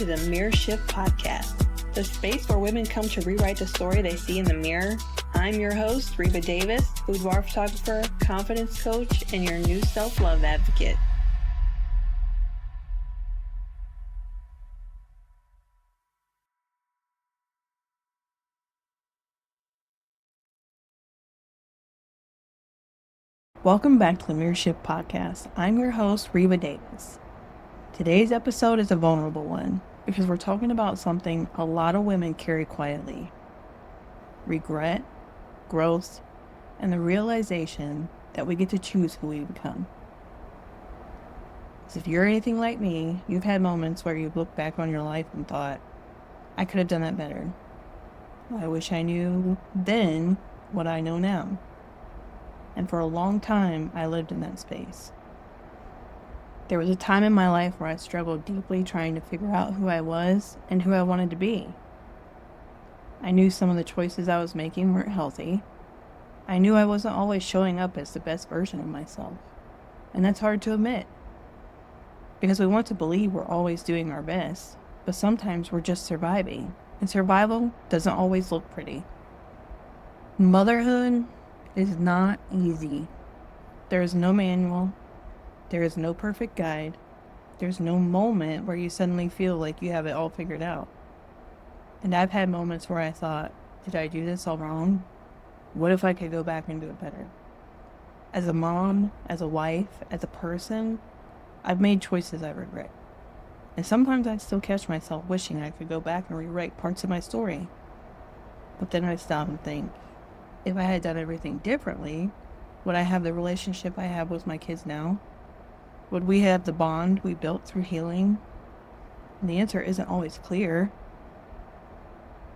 to the Mirror Shift Podcast, the space where women come to rewrite the story they see in the mirror. I'm your host, Reva Davis, boudoir photographer, confidence coach, and your new self-love advocate. Welcome back to the Mirror Shift Podcast. I'm your host, Reva Davis. Today's episode is a vulnerable one because we're talking about something a lot of women carry quietly: regret, growth, and the realization that we get to choose who we become. So if you're anything like me, you've had moments where you've looked back on your life and thought, I could have done that better. I wish I knew then what I know now. And for a long time, I lived in that space. There was a time in my life where I struggled deeply trying to figure out who I was and who I wanted to be. I knew some of the choices I was making weren't healthy. I knew I wasn't always showing up as the best version of myself. And that's hard to admit, because we want to believe we're always doing our best, but sometimes we're just surviving. And survival doesn't always look pretty. Motherhood is not easy. There is no manual. There is no perfect guide. There's no moment where you suddenly feel like you have it all figured out. And I've had moments where I thought, did I do this all wrong? What if I could go back and do it better? As a mom, as a wife, as a person, I've made choices I regret. And sometimes I still catch myself wishing I could go back and rewrite parts of my story. But then I stop and think, if I had done everything differently, would I have the relationship I have with my kids now? Would we have the bond we built through healing? And the answer isn't always clear.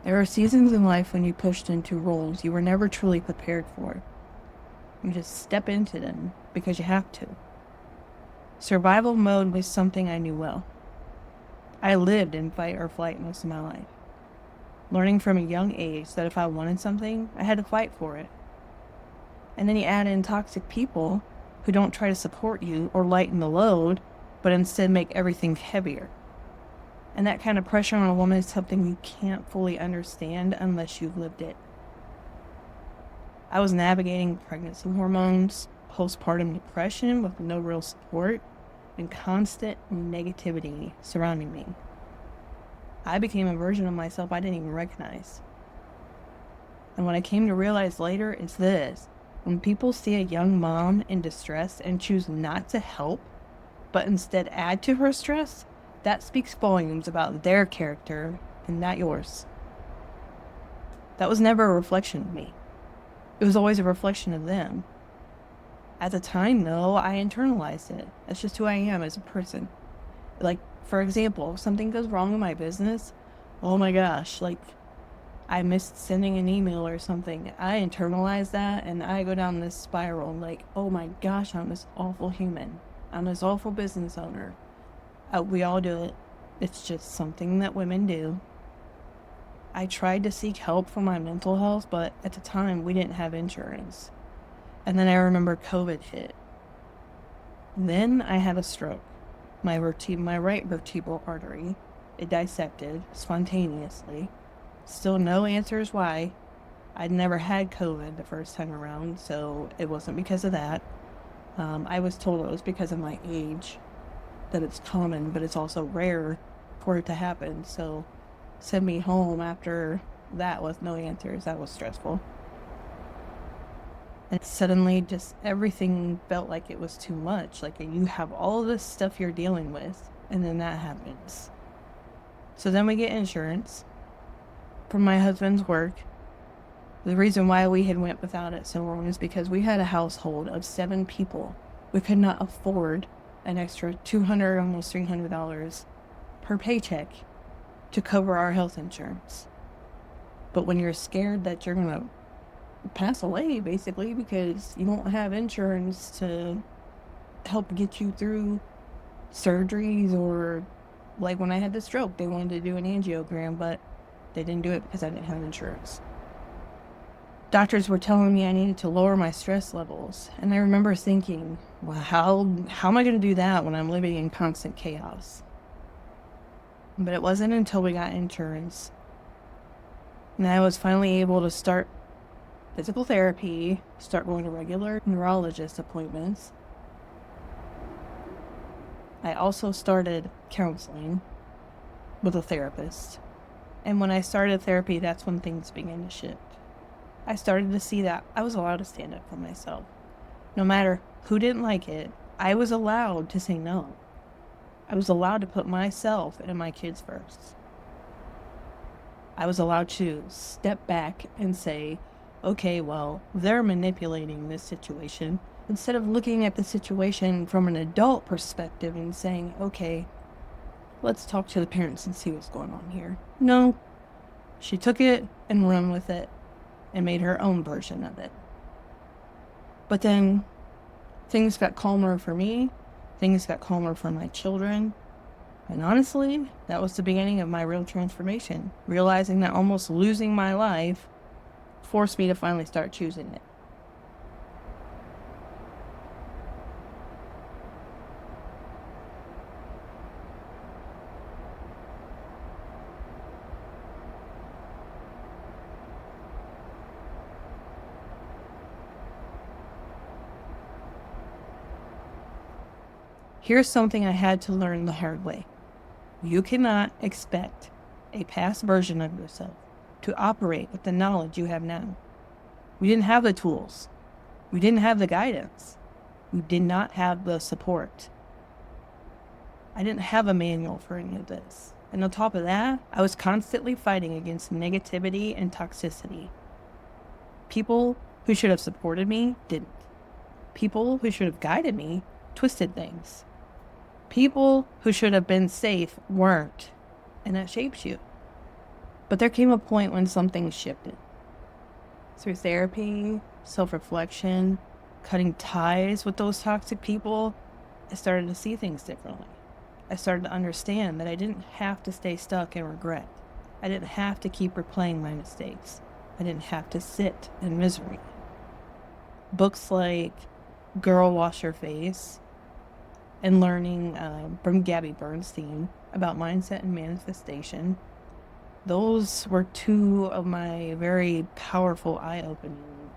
There are seasons in life when you pushed into roles you were never truly prepared for. You just step into them because you have to. Survival mode was something I knew well. I lived in fight or flight most of my life, learning from a young age that if I wanted something, I had to fight for it. And then you add in toxic people who don't try to support you or lighten the load, but instead make everything heavier. And that kind of pressure on a woman is something you can't fully understand unless you've lived it. I was navigating pregnancy hormones, postpartum depression with no real support, and constant negativity surrounding me. I became a version of myself I didn't even recognize. And what I came to realize later is this: when people see a young mom in distress and choose not to help, but instead add to her stress, that speaks volumes about their character and not yours. That was never a reflection of me. It was always a reflection of them. At the time, though, I internalized it. That's just who I am as a person. Like, for example, if something goes wrong in my business, oh my gosh, like I missed sending an email or something. I internalize that and I go down this spiral like, oh my gosh, I'm this awful human. I'm this awful business owner. We all do it. It's just something that women do. I tried to seek help for my mental health, but at the time we didn't have insurance. And then I remember COVID hit. Then I had a stroke. My right vertebral artery, it dissected spontaneously. Still no answers why. I'd never had COVID the first time around, so it wasn't because of that. I was told it was because of my age, that it's common, but it's also rare for it to happen. So send me home after that with no answers. That was stressful. And suddenly just everything felt like it was too much. Like you have all of this stuff you're dealing with, and then that happens. So then we get insurance from my husband's work. The reason why we had went without it so long is because we had a household of 7 people. We could not afford an extra $200, almost $300 per paycheck to cover our health insurance. But when you're scared that you're going to pass away, basically, because you don't have insurance to help get you through surgeries, or like when I had the stroke, they wanted to do an angiogram, but they didn't do it because I didn't have insurance. Doctors were telling me I needed to lower my stress levels, and I remember thinking, well, how am I going to do that when I'm living in constant chaos? But it wasn't until we got insurance and I was finally able to start physical therapy, start going to regular neurologist appointments. I also started counseling with a therapist. And when I started therapy, that's when things began to shift. I started to see that I was allowed to stand up for myself. No matter who didn't like it, I was allowed to say no. I was allowed to put myself and my kids first. I was allowed to step back and say, okay, well, they're manipulating this situation. Instead of looking at the situation from an adult perspective and saying, okay, let's talk to the parents and see what's going on here. No, she took it and ran with it and made her own version of it. But then things got calmer for me. Things got calmer for my children. And honestly, that was the beginning of my real transformation. Realizing that almost losing my life forced me to finally start choosing it. Here's something I had to learn the hard way. You cannot expect a past version of yourself to operate with the knowledge you have now. We didn't have the tools. We didn't have the guidance. We did not have the support. I didn't have a manual for any of this. And on top of that, I was constantly fighting against negativity and toxicity. People who should have supported me didn't. People who should have guided me twisted things. People who should have been safe weren't, and that shapes you. But there came a point when something shifted. Through therapy, self-reflection, cutting ties with those toxic people, I started to see things differently. I started to understand that I didn't have to stay stuck in regret. I didn't have to keep replaying my mistakes. I didn't have to sit in misery. Books like Girl Wash Your Face and learning from Gabby Bernstein about mindset and manifestation, those were two of my very powerful eye-opening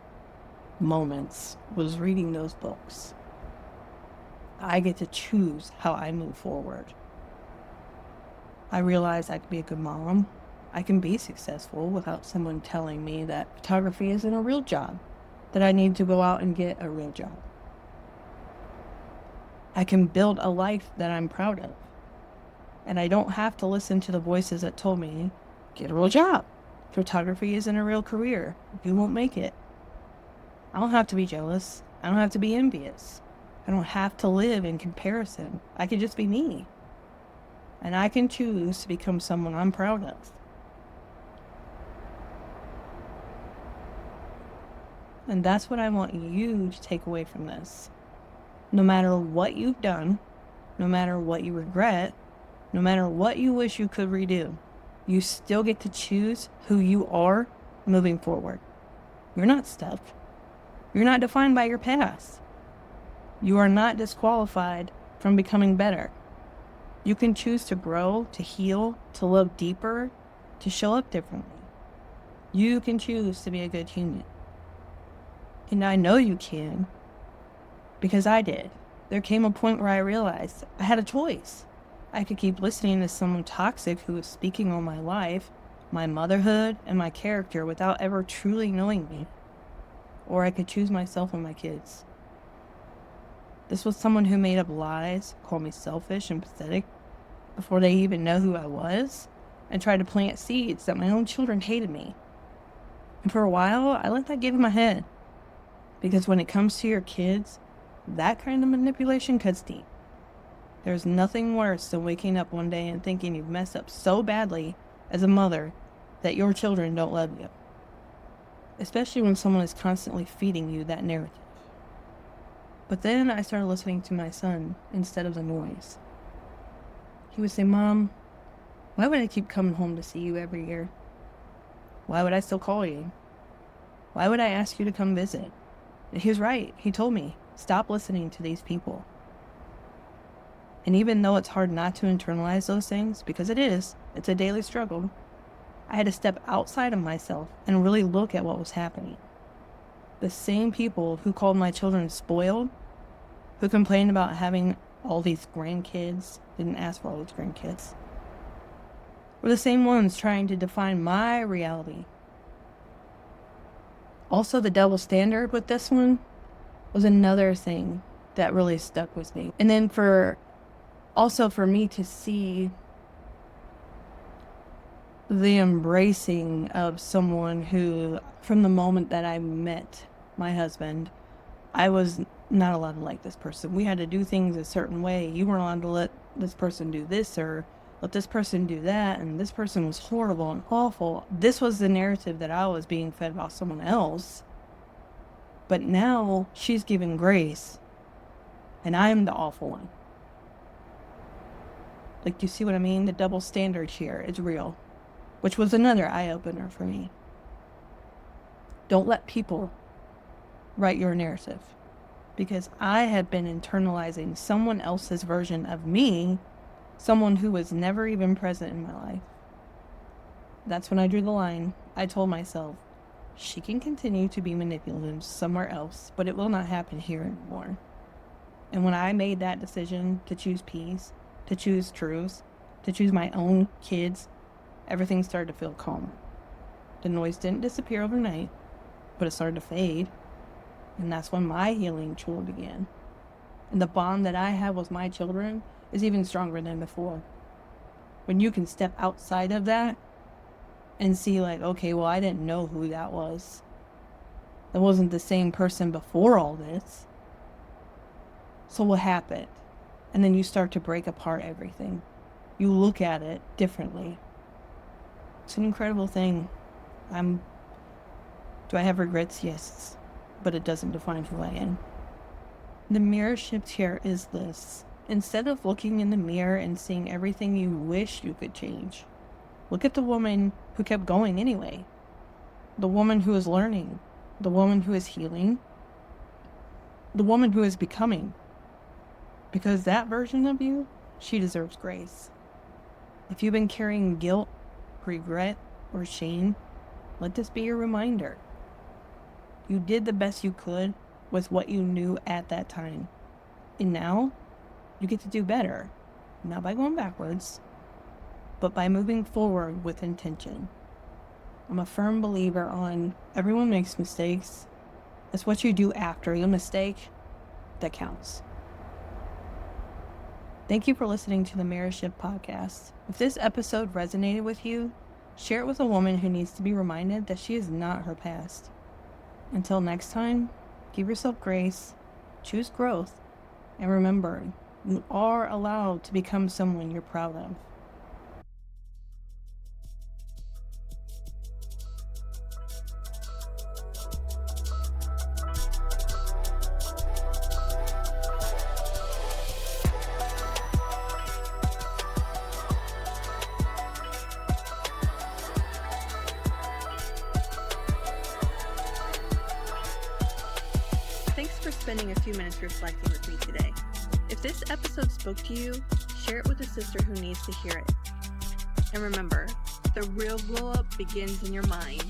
moments, was reading those books. I get to choose how I move forward. I realized I could be a good mom. I can be successful without someone telling me that photography isn't a real job, that I need to go out and get a real job. I can build a life that I'm proud of. And I don't have to listen to the voices that told me, get a real job. Photography isn't a real career. You won't make it. I don't have to be jealous. I don't have to be envious. I don't have to live in comparison. I can just be me. And I can choose to become someone I'm proud of. And that's what I want you to take away from this. No matter what you've done, no matter what you regret, no matter what you wish you could redo, you still get to choose who you are moving forward. You're not stuck. You're not defined by your past. You are not disqualified from becoming better. You can choose to grow, to heal, to love deeper, to show up differently. You can choose to be a good human. And I know you can, because I did. There came a point where I realized I had a choice. I could keep listening to someone toxic who was speaking on my life, my motherhood, and my character without ever truly knowing me. Or I could choose myself and my kids. This was someone who made up lies, called me selfish and pathetic before they even know who I was, and tried to plant seeds that my own children hated me. And for a while, I let that get in my head. Because when it comes to your kids, that kind of manipulation cuts deep. There's nothing worse than waking up one day and thinking you've messed up so badly as a mother that your children don't love you. Especially when someone is constantly feeding you that narrative. But then I started listening to my son instead of the noise. He would say, Mom, why would I keep coming home to see you every year? Why would I still call you? Why would I ask you to come visit? And he was right. He told me, stop listening to these people. And even though it's hard not to internalize those things, because it's a daily struggle, I had to step outside of myself and really look at what was happening. The same people who called my children spoiled, who complained about having all these grandkids, didn't ask for all these grandkids, were the same ones trying to define my reality. Also, the double standard with this one was another thing that really stuck with me. And then for me to see the embracing of someone who, from the moment that I met my husband, I was not allowed to like this person. We had to do things a certain way. You weren't allowed to let this person do this or let this person do that, and this person was horrible and awful. This was the narrative that I was being fed about someone else. But now she's given grace, and I am the awful one. Like, do you see what I mean? The double standard here is real, which was another eye-opener for me. Don't let people write your narrative, because I had been internalizing someone else's version of me, someone who was never even present in my life. That's when I drew the line. I told myself, she can continue to be manipulative somewhere else, but it will not happen here anymore. And when I made that decision to choose peace, to choose truth, to choose my own kids, everything started to feel calm. The noise didn't disappear overnight, but it started to fade. And that's when my healing truly began. And the bond that I have with my children is even stronger than before. When you can step outside of that and see, like, okay, well, I didn't know who that was. That wasn't the same person before all this. So what happened? And then you start to break apart everything. You look at it differently. It's an incredible thing. Do I have regrets? Yes. But it doesn't define who I am. The mirror shift here is this. Instead of looking in the mirror and seeing everything you wish you could change, look at the woman who kept going anyway. The woman who is learning. The woman who is healing. The woman who is becoming. Because that version of you, she deserves grace. If you've been carrying guilt, regret, or shame, let this be your reminder. You did the best you could with what you knew at that time. And now, you get to do better. Not by going backwards, but by moving forward with intention. I'm a firm believer on everyone makes mistakes. It's what you do after the mistake that counts. Thank you for listening to the Mirror Shift podcast. If this episode resonated with you, share it with a woman who needs to be reminded that she is not her past. Until next time, give yourself grace, choose growth, and remember, you are allowed to become someone you're proud of. Thanks for spending a few minutes reflecting with me today. If this episode spoke to you, share it with a sister who needs to hear it. And remember, the real glow up begins in your mind.